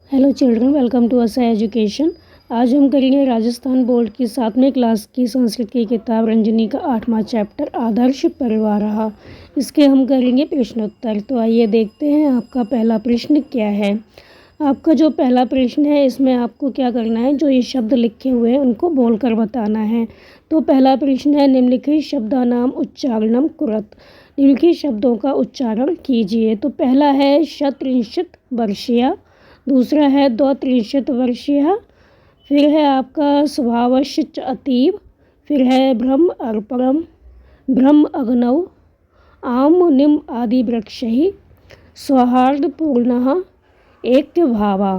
Hello children, welcome to असा education. आज हम करेंगे राजस्थान बोर्ड की 7वीं क्लास की संस्कृत की किताब रंजनी का 8वां चैप्टर आदर्श परिवार। इसके हम करेंगे प्रश्नोत्तर। तो आइए देखते हैं आपका पहला प्रश्न क्या है। आपका जो पहला प्रश्न है इसमें आपको क्या करना है, जो ये शब्द लिखे हुए हैं उनको बोलकर बताना है। तो पहला प्रश्न है निम्नलिखित शब्दानाम उच्चारणम कुरत। निम्नलिखित शब्दों का उच्चारण कीजिए। तो पहला है शतत्रिंशत् वर्षीय, दूसरा है द्वित्रिंशत् वर्षीय, फिर है आपका स्वभावश्च अतीव, फिर है ब्रह्म अर्पणम, ब्रह्म अग्नौ, आम निम आदि वृक्षैः, सौहार्दपूर्णः, ऐक्य भावा।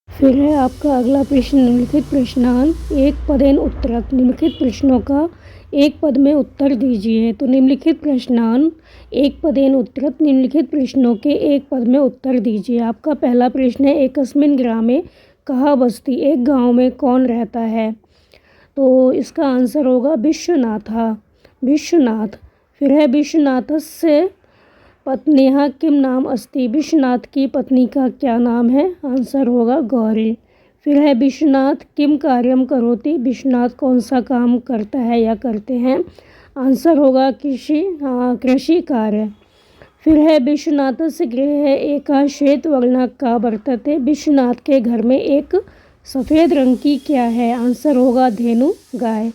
फिर है आपका अगला प्रश्न निम्नलिखित प्रश्नान एक पदेन उत्तरत। निम्नलिखित प्रश्नों का एक पद में उत्तर दीजिए। तो निम्नलिखित प्रश्नान एक पदेन उत्तरत, निम्नलिखित प्रश्नों के एक पद में उत्तर दीजिए। आपका पहला प्रश्न है एकस्मिन् ग्रामे कहा बस्ती। एक गांव में कौन रहता है। तो इसका आंसर होगा विश्वनाथा, विश्वनाथ। फिर है विश्वनाथस्य पत्न्याः किम नाम अस्ति। विश्वनाथ की पत्नी का क्या नाम है। आंसर होगा गौरी। फिर है विश्वनाथ किम कार्यम करोति। विश्वनाथ कौन सा काम करता है या करते हैं। आंसर होगा कृषि कार्य। फिर है विश्वनाथस्य गृहे एका श्वेत वर्णा वर्तते। विश्वनाथ के घर में एक सफ़ेद रंग की क्या है। आंसर होगा धेनु, गाय।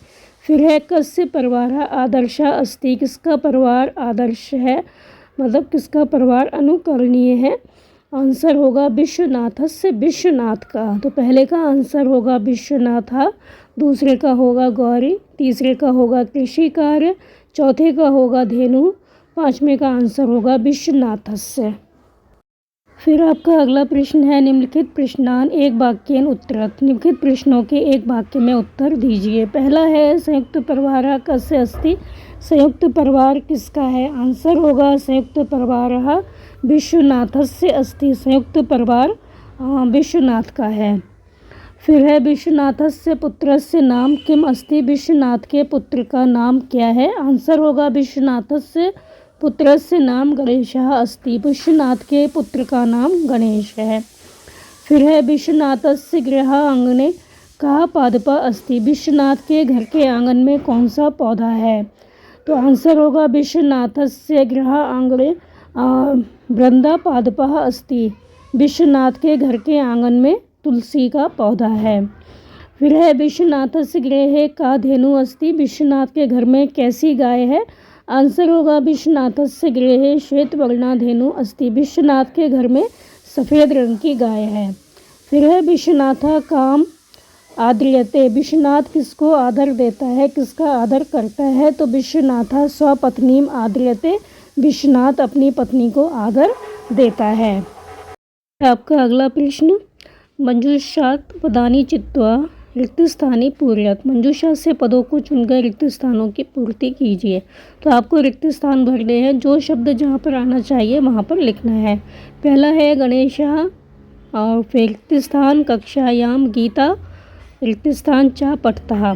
फिर है कस्य परिवारः आदर्शः अस्ति। किसका परिवार आदर्श है, मतलब किसका परिवार अनुकरणीय है। आंसर होगा विश्वनाथस्य, विश्वनाथ का। तो पहले का आंसर होगा विश्वनाथा, दूसरे का होगा गौरी, तीसरे का होगा कृषि कार्य, चौथे का होगा धेनु, पांचवें का आंसर होगा विश्वनाथस्य। फिर आपका अगला प्रश्न है निम्नलिखित प्रश्नान एक वाक्येन उत्तरत। निम्नलिखित प्रश्नों के एक वाक्य में उत्तर दीजिए। पहला है संयुक्त परिवारः कस्य अस्ति। संयुक्त परिवार किसका है। आंसर होगा संयुक्त परिवारः विश्वनाथस्य अस्ति। संयुक्त परिवार विश्वनाथ का है। फिर है विश्वनाथस्य पुत्रस्य नाम किम अस्ति। विश्वनाथ के पुत्र का नाम क्या है। आंसर होगा विश्वनाथस्य पुत्रस्य नाम गणेशः अस्ति। विश्वनाथ के पुत्र का नाम गणेश है। फिर है विश्वनाथस्य गृह आंगने कः पादपः अस्ति। विश्वनाथ के घर के आंगन में कौन सा पौधा है। तो आंसर होगा विश्वनाथस्य गृह आंगणे वृंदा पादपः अस्ति। विश्वनाथ के घर के आंगन में तुलसी का पौधा है। फिर है विश्वनाथस्य गृहे का धेनु अस्ति। विश्वनाथ के घर में कैसी गाय है। आंसर होगा विश्वनाथस्य गृहे श्वेत वर्णा धेनु अस्ति। विश्वनाथ के घर में सफ़ेद रंग की गाय है। फिर है विश्वनाथा काम आद्रियते। विश्वनाथ किसको आदर देता है, किसका आदर करता है। तो विश्वनाथा स्वपत्नीम आद्रियते। विश्वनाथ अपनी पत्नी को आदर देता है। आपका अगला प्रश्न मंजूषात् पदानि चित्वा रिक्त स्थानी पूर्यत। मंजूषा से पदों को चुनकर रिक्त स्थानों की पूर्ति कीजिए। तो आपको रिक्त स्थान भरने हैं, जो शब्द जहाँ पर आना चाहिए वहाँ पर लिखना है। पहला है गणेशः और फिर रिक्त स्थान कक्षायाम गीता, रिक्त स्थान च पठतः।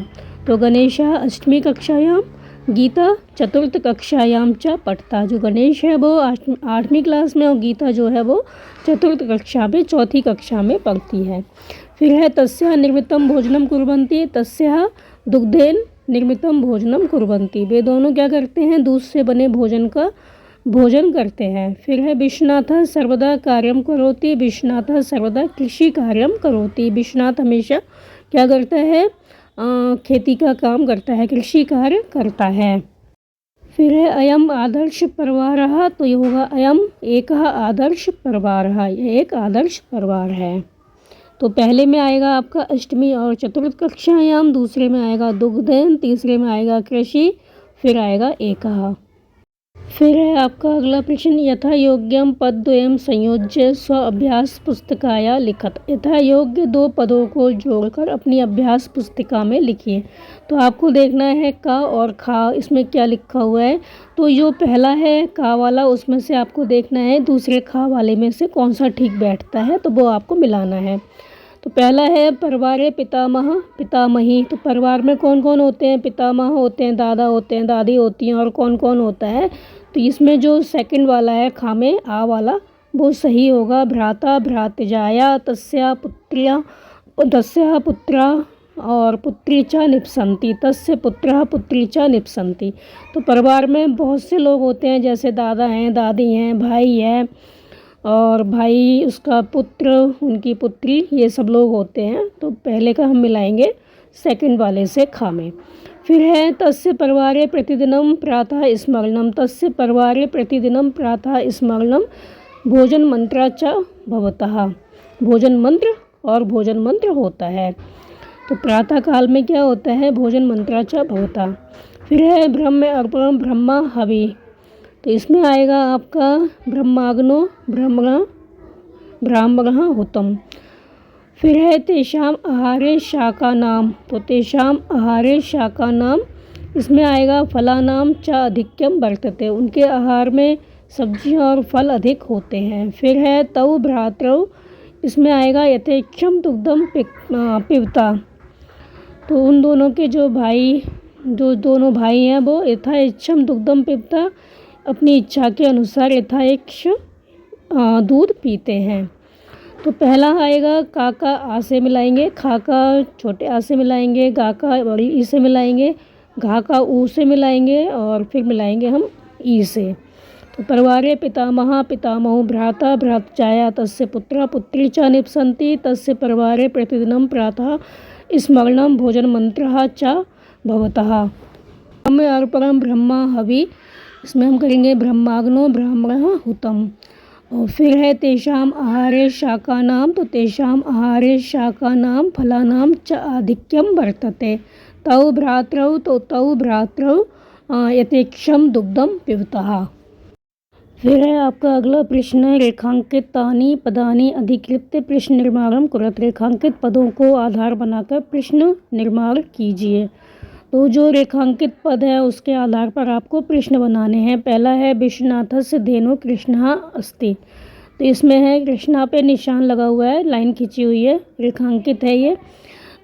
तो गणेशः अष्टमी कक्षायाम, गीता चतुर्थ कक्षायाम च पठता। जो गणेश है वो 8वीं क्लास में और गीता जो है वो चतुर्थ कक्षा में, चौथी कक्षा में पढ़ती है। फिर है तस्याः निर्मितम भोजनम कुर्वन्ति। तस्याः दुग्धेन निर्मितम भोजनम कुर्वन्ति। वे दोनों क्या करते हैं, दूध से बने भोजन का भोजन करते हैं। फिर है विश्वनाथः सर्वदा कार्यम करोति। विश्वनाथः सर्वदा कृषि कार्यम करोति। विश्वनाथ हमेशा क्या करता है, खेती का काम करता है, कृषि कार्य करता है। फिर है अयम आदर्श परिवारः। तो ये होगा अयम एकः आदर्श परिवारः। यह एक आदर्श परिवार है। तो पहले में आएगा आपका अष्टमी और चतुर्थ कक्षायाम, दूसरे में आएगा दुग्धेन, तीसरे में आएगा कृषि, फिर आएगा एकः। फिर है आपका अगला प्रश्न यथा योग्यम पदद्वयं संयोज्य स्व अभ्यास पुस्तिकाया लिखत। यथा योग्य दो पदों को जोड़कर अपनी अभ्यास पुस्तिका में लिखिए। तो आपको देखना है का और खा, इसमें क्या लिखा हुआ है। तो जो पहला है का वाला, उसमें से आपको देखना है दूसरे खा वाले में से कौन सा ठीक बैठता है, तो वो आपको मिलाना है। तो पहला है परिवारे पितामह पितामही। तो परिवार में कौन कौन होते हैं, पितामह होते हैं, दादा होते हैं, दादी होती हैं, और कौन कौन होता है। तो इसमें जो सेकंड वाला है खा में आ वाला, वो सही होगा। भ्राता भ्रातृजाया तस्या पुत्रा और पुत्री च निप्सन्ति, तस्य पुत्रः पुत्री च निप्सन्ति। तो परिवार में बहुत से लोग होते हैं, जैसे दादा हैं, दादी हैं, भाई है और भाई उसका पुत्र, उनकी पुत्री, ये सब लोग होते हैं। तो पहले का हम मिलाएंगे सेकंड वाले से खा में। फिर है तस्य परिवारे प्रतिदिनं प्रातः स्मरणं, तस्य परिवारे प्रतिदिनं प्रातः स्मरणं भोजन मंत्रा च भवतः। भोजन मंत्र और भोजन मंत्र होता है। तो प्रातः काल में क्या होता है? भोजन मंत्रा च भवतः। फिर है ब्रह्म अर्पणम ब्रह्मा हवि, तो इसमें आएगा आपका ब्रह्माग्नो ब्राह्मणः हुतम। फिर है तेषाम आहारे शाका नाम, तो तेषाम आहारे शाका नाम, इसमें आएगा फलानाम च अधिक्यम वर्तते, उनके आहार में सब्जियां और फल अधिक होते हैं। फिर है तौ भ्रातरौ, इसमें आएगा यथेक्षम दुग्धम पिबता, तो उन दोनों के जो दोनों भाई हैं वो यथेक्षम दुग्धम पिबता, अपनी इच्छा के अनुसार यथेक्ष दूध पीते हैं। तो पहला आएगा का आ से मिलाएंगे, खा का छोटे आ से मिलाएंगे, गा का बड़ी ई से मिलाएंगे, घा का ऊ से मिलाएंगे और फिर मिलाएंगे हम ई से। तो परिवारे पितामह पितामहु भ्राता भ्रातृजाया तस्य पुत्र पुत्री च निप्सन्ति, तस्य परिवारे प्रतिदिनं प्रातः स्मरणं भोजन मंत्रः च भवतः। ब्रह्म अर्पणं ब्रह्मा हवि, इसमें हम करेंगे ब्रह्माग्नो ब्राह्मणः हुतम। और फिर है तेषाम आहारे शाका नाम, तो तेषाम आहारे शाका नाम फलानाम च आधिक्यम वर्तते। तौ भ्रातरौ, तो तौ भ्रातरौ यथेक्षम दुग्धम पिबतः। फिर है आपका अगला प्रश्न, रेखांकित तानि पदानि अधिकृत्य प्रश्न निर्माणम कुरत, रेखांकित पदों को आधार बनाकर प्रश्न निर्माण कीजिए। तो जो रेखांकित पद है उसके आधार पर आपको प्रश्न बनाने हैं। पहला है विश्वनाथस्य धेनु कृष्णः अस्ति, तो इसमें है कृष्णा पे निशान लगा हुआ है, लाइन खींची हुई है, रेखांकित है ये।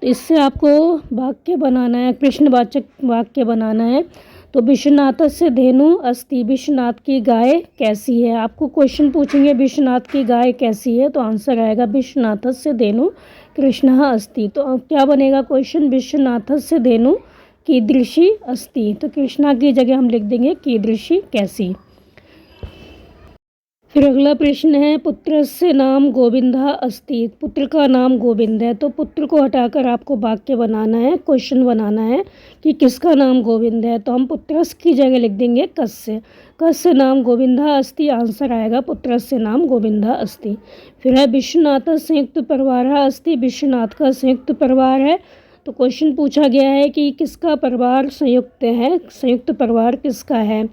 तो इससे आपको वाक्य बनाना है, प्रश्नवाचक वाक्य बनाना है। तो विश्वनाथस्य धेनु अस्ति, विश्वनाथ की गाय कैसी है। आपको क्वेश्चन पूछेंगे विश्वनाथ की गाय कैसी है, तो आंसर आएगा विश्वनाथस्य धेनु कृष्णः अस्ति। तो अब क्या बनेगा क्वेश्चन, विश्वनाथस्य धेनु कीदृशी अस्ति, तो कृष्णा की जगह हम लिख देंगे कीदृशी कैसी। फिर अगला प्रश्न है पुत्रस्य नाम गोविंदः अस्ति, पुत्र का नाम गोविंद है। तो पुत्र को हटाकर आपको वाक्य बनाना है, क्वेश्चन बनाना है कि किसका नाम गोविंद है। तो हम पुत्रस्य की जगह लिख देंगे कस्य, कस्य नाम गोविंदः अस्ति, आंसर आएगा पुत्रस्य नाम गोविंदः अस्ति। फिर है विश्वनाथ संयुक्त परिवारः अस्ति, विश्वनाथ का संयुक्त परिवार है। तो क्वेश्चन पूछा गया है कि किसका परिवार संयुक्त है, संयुक्त परिवार किसका है।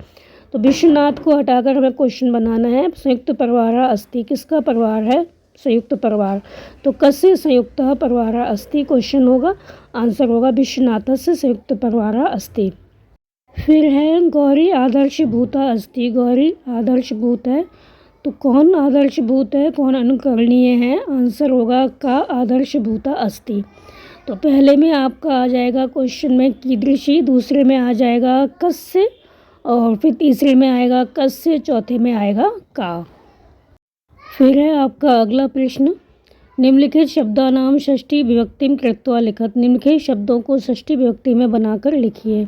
तो विश्वनाथ को हटाकर हमें क्वेश्चन बनाना है, संयुक्त परिवार अस्ति, किसका परिवार है, संयुक्त परिवार। तो कस्य संयुक्त परिवार अस्ति क्वेश्चन होगा, आंसर होगा विश्वनाथ से संयुक्त परिवार अस्ति। फिर है गौरी आदर्शभूता अस्ति, गौरी आदर्शभूत है। तो कौन आदर्शभूत है, कौन अनुकरणीय है, आंसर होगा का आदर्शभूता अस्ति। तो पहले में आपका आ जाएगा क्वेश्चन में कीदृशी, दूसरे में आ जाएगा कस्य और फिर तीसरे में आएगा कस्य, चौथे में आएगा का। फिर है आपका अगला प्रश्न, निम्नलिखित शब्दानाम षष्ठी विभक्तिम कृत्वा लिखत, निम्नलिखित शब्दों को षष्ठी विभक्ति में बनाकर लिखिए।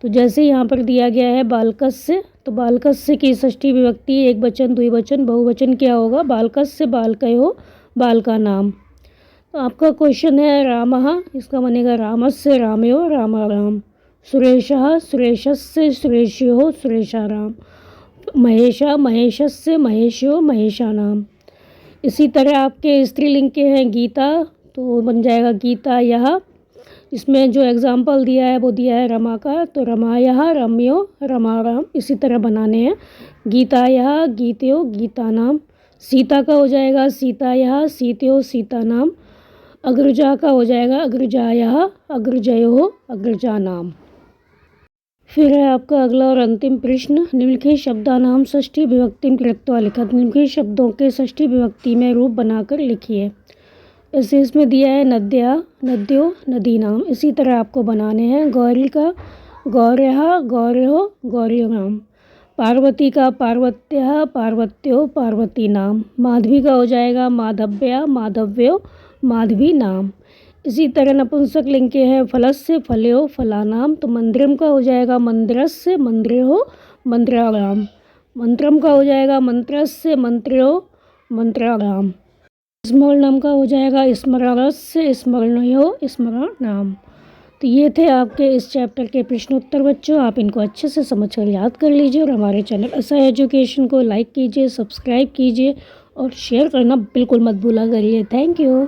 तो जैसे यहाँ पर दिया गया है बालकस्य, तो बालकस्य की षष्ठी विभक्ति एक वचन द्विवचन बहुवचन क्या होगा, बालकस्य बालकयो बाल का नाम। तो आपका क्वेश्चन है रामः, इसका बनेगा रामस्य रामयो रामाराम। सुरेशः सुरेशस्य सुरेशयो सुरेशाराम। महेशः महेशस्य महेशयो महेशानाम। इसी तरह आपके स्त्रीलिंग के हैं गीता, तो बन जाएगा गीता यह। इसमें जो एग्जाम्पल दिया है वो दिया है रमा का, तो रमायः रम्यो रमाराम। इसी तरह बनाने हैं गीतायः गीतयो गीतानाम। सीता का हो जाएगा सीतायः सीतयो सीतानाम। अग्रजा का हो जाएगा अग्रजायः अग्रजयो अग्रजानाम। फिर है आपका अगला और अंतिम प्रश्न, निम्नलिखित शब्दानाम षष्ठी विभक्तिम कृत्वा लिखत, निम्नलिखित शब्दों के षष्ठी विभक्ति में रूप बनाकर लिखिए। ऐसे इसमें दिया है नद्या नद्यो नदीनाम। इसी तरह आपको बनाने हैं गौरी का गौर्यः गौर्यो गौर्योनाम। पार्वती का पार्वत्यः पार्वत्यो पार्वती नाम। माधवी का हो जाएगा माधव्या माधव्यो माधवी नाम। इसी तरह नपुंसक लिंग के हैं फलस्य फल्यो फलानाम, तो मंदिरम का हो जाएगा मंदिरस्य मंदिरो मंदिराणाम। मंत्रम का हो जाएगा मंत्रस्य मंत्रो मंत्राणाम। स्मरणम का हो जाएगा स्मरणस्य स्मरणयो स्मरणाम। तो ये थे आपके इस चैप्टर के प्रश्नोत्तर बच्चों। आप इनको अच्छे से समझ कर याद कर लीजिए और हमारे चैनल असा एजुकेशन को लाइक कीजिए, सब्सक्राइब कीजिए और शेयर करना बिल्कुल मत भूला करिए। Thank you.